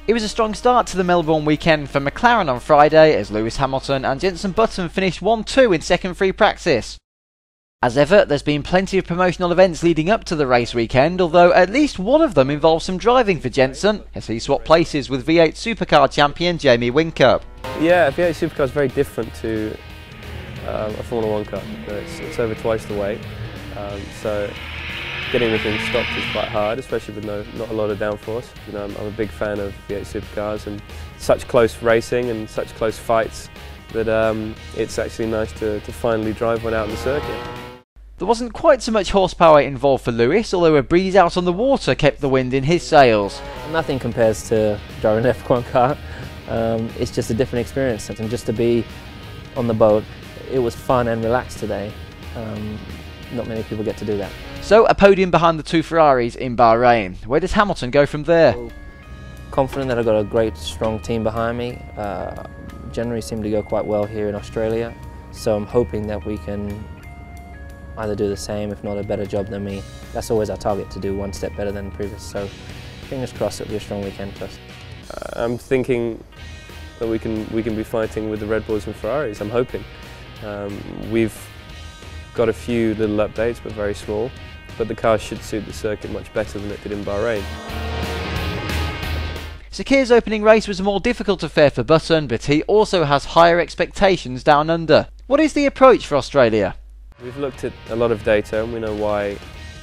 It was a strong start to the Melbourne weekend for McLaren on Friday as Lewis Hamilton and Jenson finished 1-2 in second free practice. As ever, there's been plenty of promotional events leading up to the race weekend, although at least one of them involves some driving for Jenson as he swapped places with V8 Supercar champion Jamie Whincup. Yeah, V8 Supercar is very different to a Formula 1 car. It's over twice the weight, so getting the thing stopped is quite hard, especially with not a lot of downforce. You know, I'm a big fan of V8 Supercars and such close racing and such close fights that it's actually nice to finally drive one out in the circuit. There wasn't quite so much horsepower involved for Lewis, although a breeze out on the water kept the wind in his sails. Nothing compares to driving an F1 car. It's just a different experience, and just to be on the boat, it was fun and relaxed today. Not many people get to do that. So a podium behind the two Ferraris in Bahrain. Where does Hamilton go from there? Confident that I've got a great, strong team behind me. Generally seem to go quite well here in Australia, so I'm hoping that we can either do the same, if not a better job than me. That's always our target, to do one step better than the previous, so fingers crossed it'll be a strong weekend for us. I'm thinking that we can be fighting with the Red Bulls and Ferraris. I'm hoping. We've got a few little updates, but very small, but the car should suit the circuit much better than it did in Bahrain. Sakir's opening race was a more difficult affair for Button, but he also has higher expectations down under. What is the approach for Australia? We've looked at a lot of data and we know why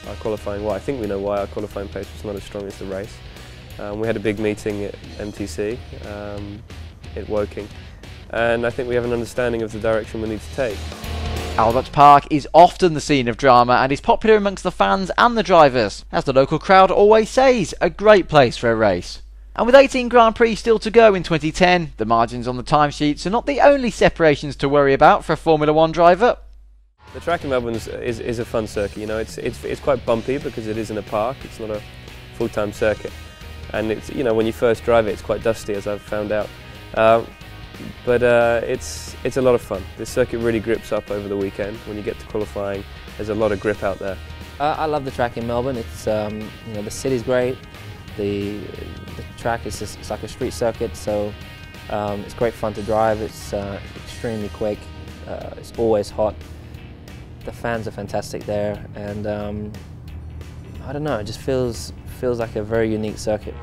our qualifying, I think we know why our qualifying pace was not as strong as the race. We had a big meeting at MTC at Woking, and I think we have an understanding of the direction we need to take. Albert Park is often the scene of drama and is popular amongst the fans and the drivers. As the local crowd always says, a great place for a race. And with 18 Grand Prix still to go in 2010, the margins on the timesheets are not the only separations to worry about for a Formula 1 driver. The track in Melbourne is a fun circuit. You know, it's quite bumpy because it is in a park. It's not a full-time circuit, and it's, you know, when you first drive it, it's quite dusty, as I've found out. But it's a lot of fun. This circuit really grips up over the weekend. When you get to qualifying, there's a lot of grip out there. I love the track in Melbourne. It's you know, the city's great. The track is just, it's like a street circuit, so it's great fun to drive. It's extremely quick. It's always hot. The fans are fantastic there, and I don't know. It just feels like a very unique circuit.